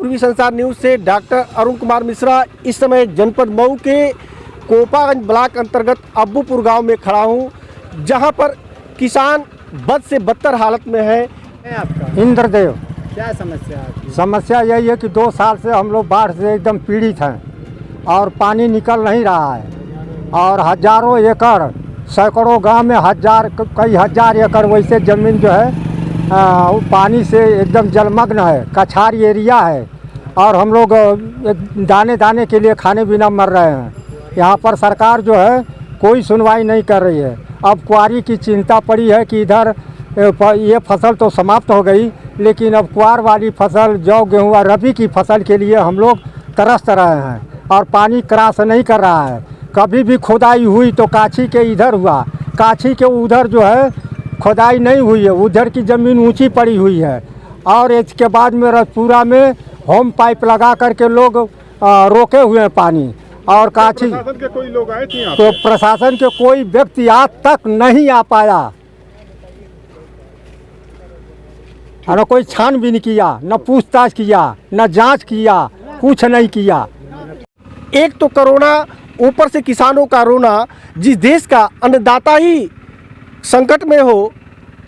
पूर्वी संसार न्यूज से डॉक्टर अरुण कुमार मिश्रा इस समय जनपद मऊ के कोपागंज ब्लॉक अंतर्गत अब्बूपुर गांव में खड़ा हूं, जहां पर किसान बद से बदतर हालत में है। आपका इंद्रदेव, क्या समस्या है? समस्या यही है कि 2 साल से हम लोग बाढ़ से एकदम पीड़ित हैं और पानी निकल नहीं रहा है और हजारों एकड़, सैकड़ों गांव में कई हजार एकड़ वैसे ज़मीन जो है पानी से एकदम जलमग्न है, कछारी एरिया है और हम लोग दाने दाने के लिए खाने बिना मर रहे हैं। यहाँ पर सरकार जो है कोई सुनवाई नहीं कर रही है। अब क्वारी की चिंता पड़ी है कि इधर ये फसल तो समाप्त हो गई, लेकिन अब क्वार वाली फसल, जौ गेहूँ और रबी की फसल के लिए हम लोग तरस रहे हैं और पानी क्रॉस नहीं कर रहा है। कभी भी खुदाई हुई तो काछी के इधर हुआ, काछी के उधर जो है खुदाई नहीं हुई है, उधर की ज़मीन ऊंची पड़ी हुई है और इसके बाद में रजपुरा में होम पाइप लगा करके लोग रोके हुए हैं पानी। और काछी प्रशासन के कोई लोग आए थे यहाँ तो प्रशासन के कोई व्यक्ति आज तक नहीं आ पाया, न कोई छानबीन किया, न पूछताछ किया, न जांच किया, कुछ नहीं किया। एक तो कोरोना, ऊपर से किसानों का रोना। जिस देश का अन्नदाता ही संकट में हो,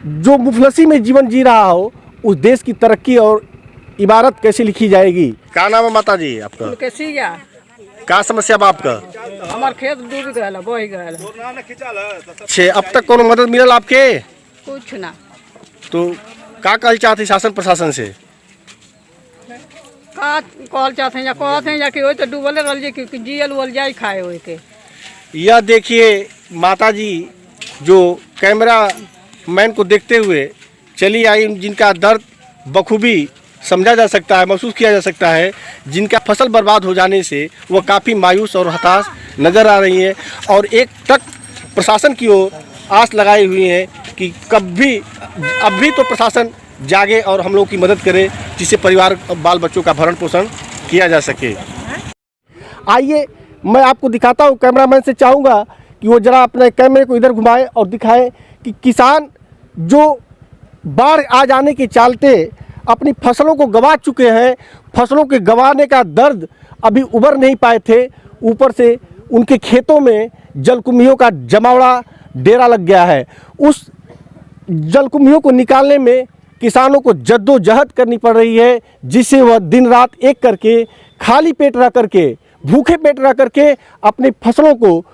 जो मुफलसी में जीवन जी रहा हो, उस देश की तरक्की और इबारत कैसे लिखी जाएगी। क्या नाम है माता जी आपका? क्या समस्या बा आपका? हमार खेत डूब गया, बह गया। अब तक कोनो मदद मिलल आपके? कुछ ना। तो का कहल चाहते शासन प्रशासन से? का कहल चाहते हैं या कहते हैं या कि वही तो डूबले रह जाए कि जियल उल जाए खाए हुए के। यह देखिए माता जी जो कैमरा मैन को देखते हुए चली आई, जिनका दर्द बखूबी समझा जा सकता है, महसूस किया जा सकता है, जिनका फसल बर्बाद हो जाने से वह काफ़ी मायूस और हताश नज़र आ रही है और एक तक प्रशासन की ओर आस लगाई हुई है कि कभी अभी तो प्रशासन जागे और हम लोग की मदद करे, जिससे परिवार बाल बच्चों का भरण पोषण किया जा सके। आइए मैं आपको दिखाता हूँ, कैमरामैन से चाहूँगा कि वो जरा अपने कैमरे को इधर घुमाए और दिखाए कि किसान जो बाढ़ आ जाने के चलते अपनी फसलों को गंवा चुके हैं, फसलों के गंवाने का दर्द अभी उबर नहीं पाए थे। ऊपर से उनके खेतों में जलकुंभियों का जमावड़ा डेरा लग गया है। उस जलकुंभियों को निकालने में किसानों को जद्दोजहद करनी पड़ रही है, जिससे वह दिन रात एक करके खाली पेट रह करके, भूखे पेट रह करके अपनी फसलों को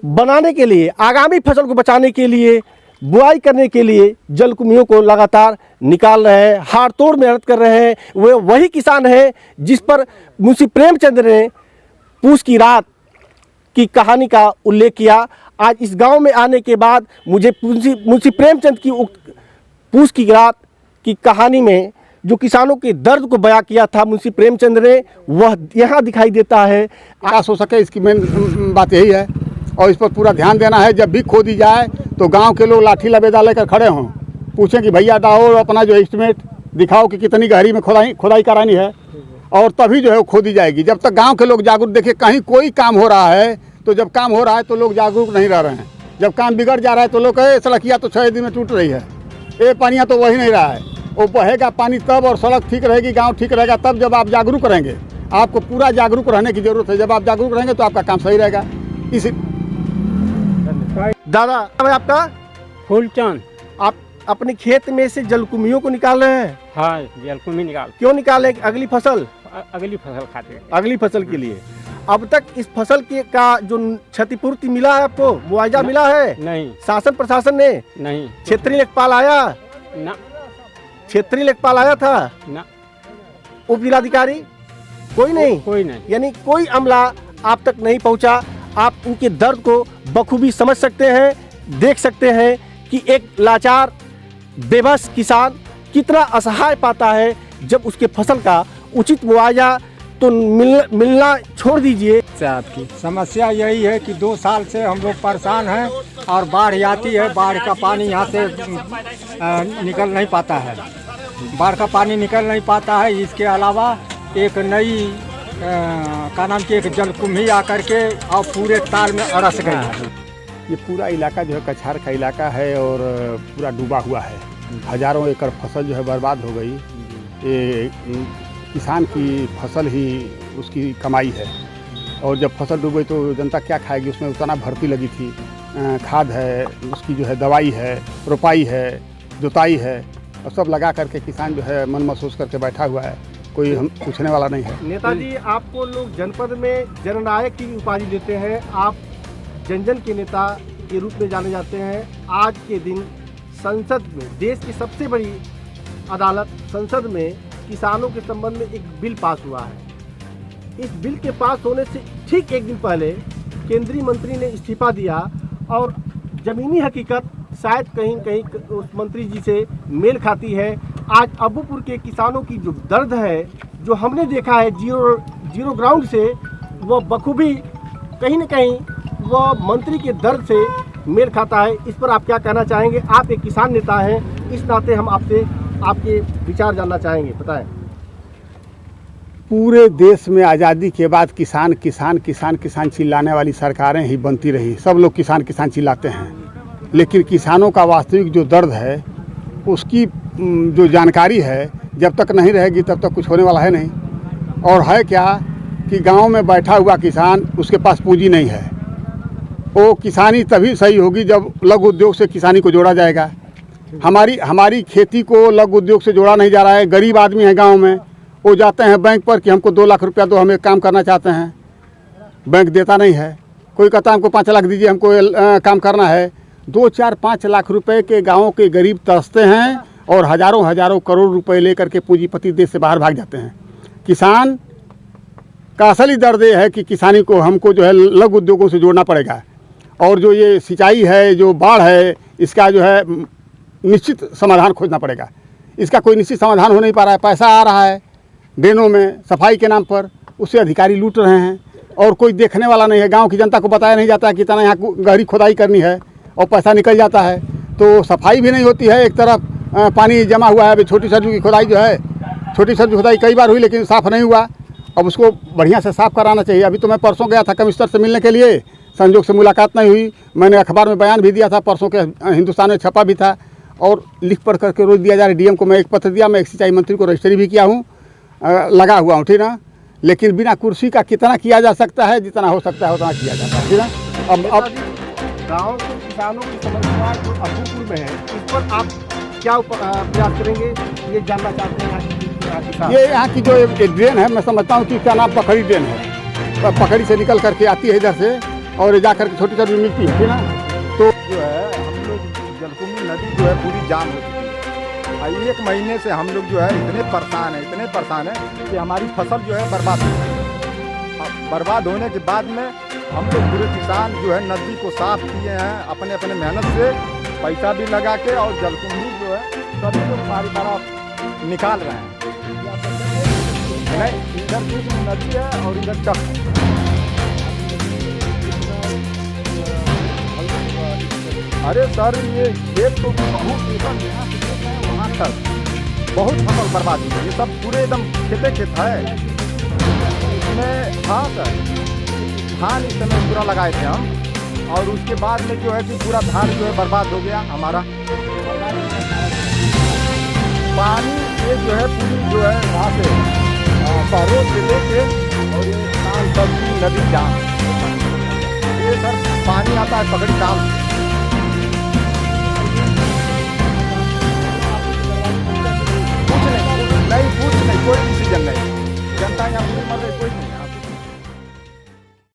बनाने के लिए, आगामी फसल को बचाने के लिए, बुआई करने के लिए जलकुंभियों को लगातार निकाल रहे हैं, हाड़ तोड़ मेहनत कर रहे हैं। वे वही किसान हैं जिस पर मुंशी प्रेमचंद ने पूस की रात की कहानी का उल्लेख किया। आज इस गांव में आने के बाद मुझे मुंशी प्रेमचंद की पूस की रात की कहानी में जो किसानों के दर्द को बयां किया था मुंशी प्रेमचंद ने, वह यहाँ दिखाई देता है। आस हो सके, इसकी मेन बात यही है और इस पर पूरा ध्यान देना है। जब भी खोदी जाए तो गांव के लोग लाठी लबेदा लेकर खड़े हों, पूछें कि भैया दाओ अपना जो एस्टिमेट दिखाओ कि कितनी गहरी में खुदाई करानी है, और तभी जो है वो खोदी जाएगी। जब तक गांव के लोग जागरूक देखें कहीं कोई काम हो रहा है, तो जब काम हो रहा है तो लोग जागरूक नहीं रह रहे हैं। जब काम बिगड़ जा रहा है तो लोग कहे सड़किया तो 6 दिन में टूट रही है, ये पानिया तो वही नहीं रहा है। वो बहेगा पानी तब और सड़क ठीक रहेगी, गाँव ठीक रहेगा तब, जब आप जागरूक रहेंगे। आपको पूरा जागरूक रहने की जरूरत है। जब आप जागरूक रहेंगे तो आपका काम सही रहेगा। इसी दादा आपका फूलचंद, आप अपने खेत में से जलकुंभियों को निकाल रहे हैं? हाँ, जलकुंभी निकाल। क्यों निकाले? अगली फसल खाते, अगली फसल के लिए। अब तक इस फसल के का जो क्षतिपूर्ति मिला है आपको, मुआवजा मिला है? नहीं। शासन प्रशासन ने नहीं। क्षेत्रीय लेखपाल आया ना? क्षेत्रीय लेखपाल आया था ना? उप जिलाधिकारी कोई नहीं? कोई नहीं। यानी कोई अमला आप तक नहीं पहुंचा। आप इनके दर्द को बखूबी समझ सकते हैं, देख सकते हैं कि एक लाचार बेबस किसान कितना असहाय पाता है जब उसके फसल का उचित मुआवजा तो मिलना छोड़ दीजिए। आपकी समस्या यही है कि 2 साल से हम लोग परेशान हैं और बाढ़ आती है, बाढ़ का पानी यहाँ से निकल नहीं पाता है, बाढ़ का पानी निकल नहीं पाता है। इसके अलावा एक नई का नाम की एक जलकुंभी आकर के और पूरे ताल में अरस गई है। ये पूरा इलाका जो है कछार का इलाका है और पूरा डूबा हुआ है। हजारों एकड़ फसल जो है बर्बाद हो गई। ये किसान की फसल ही उसकी कमाई है। और जब फसल डूब गई तो जनता क्या खाएगी? उसमें उतना भर्ती लगी थी, खाद है, उसकी जो है दवाई है, रोपाई है, जुताई है, और सब लगा करके किसान जो है मन महसूस करके बैठा हुआ है, कोई हम पूछने वाला नहीं है। नेताजी, आपको लोग जनपद में जननायक की उपाधि देते हैं, आप जन जन के नेता के रूप में जाने जाते हैं। आज के दिन संसद में, देश की सबसे बड़ी अदालत संसद में, किसानों के संबंध में एक बिल पास हुआ है। इस बिल के पास होने से ठीक एक दिन पहले केंद्रीय मंत्री ने इस्तीफा दिया और ज़मीनी हकीकत शायद कहीं कहीं उस मंत्री जी से मेल खाती है। आज अबूपुर के किसानों की जो दर्द है, जो हमने देखा है जीरो ग्राउंड से, वह बखूबी कहीं न कहीं वह मंत्री के दर्द से मेल खाता है। इस पर आप क्या कहना चाहेंगे? आप एक किसान नेता हैं, इस नाते हम आपसे आपके विचार जानना चाहेंगे, बताएं। पूरे देश में आज़ादी के बाद किसान किसान किसान किसान चिल्लाने वाली सरकारें ही बनती रही। सब लोग किसान किसान चिल्लाते हैं, लेकिन किसानों का वास्तविक जो दर्द है, उसकी जो जानकारी है, जब तक नहीं रहेगी तब तक कुछ होने वाला है नहीं। और है क्या कि गांव में बैठा हुआ किसान, उसके पास पूंजी नहीं है। वो किसानी तभी सही होगी जब लघु उद्योग से किसानी को जोड़ा जाएगा। हमारी खेती को लघु उद्योग से जोड़ा नहीं जा रहा है। गरीब आदमी है गांव में, वो जाते हैं बैंक पर कि हमको 2 लाख रुपया दो, हम एक काम करना चाहते हैं, बैंक देता नहीं है। कोई कहता है हमको 5 लाख दीजिए, हमको काम करना है। 2, 4, 5 लाख रुपए के गाँव के गरीब तरसते हैं और हजारों करोड़ रुपए लेकर के पूंजीपति देश से बाहर भाग जाते हैं। किसान का असली दर्द ये है कि किसानी को हमको जो है लघु उद्योगों से जोड़ना पड़ेगा। और जो ये सिंचाई है, जो बाढ़ है, इसका जो है निश्चित समाधान खोजना पड़ेगा। इसका कोई निश्चित समाधान हो नहीं पा रहा है। पैसा आ रहा है ड्रेनों में सफाई के नाम पर, उससे अधिकारी लूट रहे हैं और कोई देखने वाला नहीं है। गांव की जनता को बताया नहीं जाता है कि इतना यहाँ गहरी खोदाई करनी है, और पैसा निकल जाता है तो सफाई भी नहीं होती है। एक तरफ पानी जमा हुआ है। अभी छोटी सड़क की खोदाई जो है, छोटी सड़क की खोदाई कई बार हुई लेकिन साफ़ नहीं हुआ। अब उसको बढ़िया से साफ़ कराना चाहिए। अभी तो मैं परसों गया था कमिश्नर से मिलने के लिए, संजोग से मुलाकात नहीं हुई। मैंने अखबार में बयान भी दिया था, परसों के हिंदुस्तान में छपा भी था, और लिख पढ़ करके रोज दिया जा रहा है। डीएम को मैं एक पत्र दिया, मैं एक सिंचाई मंत्री को रजिस्ट्री भी किया हूँ, लगा हुआ हूँ, ठीक ना। लेकिन बिना कुर्सी का कितना किया जा सकता है, जितना हो सकता है उतना किया जाता है, ठीक ना। अब गाँव के किसानों की समस्या जो अबूपुर में है, इस पर आप क्या प्रयास करेंगे, ये जानना चाहते हैं यहाँ किसान। ये यहाँ की जो एक ड्रेन है, मैं समझता हूँ कि इसका नाम पखड़ी ड्रेन है। पखड़ी से निकल करके आती है इधर से और जा करके छोटी छोटी मिलती है, ठीक ना। तो जो है हम लोग जलकुंभी नदी जो है पूरी जाम हो चुकी है। 1 महीने से हम लोग जो है इतने परेशान हैं कि हमारी फसल जो है बर्बाद हो गई। अब बर्बाद होने के बाद में हम लोग पूरे किसान जो है नदी को साफ किए हैं अपने मेहनत से, पैसा भी लगा के, और जलकुंभी जो है सभी लोग सारी तरफ निकाल रहे हैं। नहीं, इधर बीच में नदी है और इधर चक है। अरे सर, ये खेत तो बहुत एकदम यहाँ से लेकर है वहाँ तक बहुत फसल बर्बाद हुई है। ये सब पूरे एकदम खेत है इसमें। हाँ सर, धान इस समय पूरा लगाए थे हम, और उसके बाद में जो है कि पूरा धान जो है बर्बाद हो गया हमारा। पानी ये जो है पूरी जो है वहाँ से शहरों से लेके और ये धान सब्जी नदी जाम, ये सर पानी आता है पकड़ी जाम। कुछ नहीं, कोई डिसीजन नहीं। जनता यहाँ पूरी मर रही, कोई नहीं।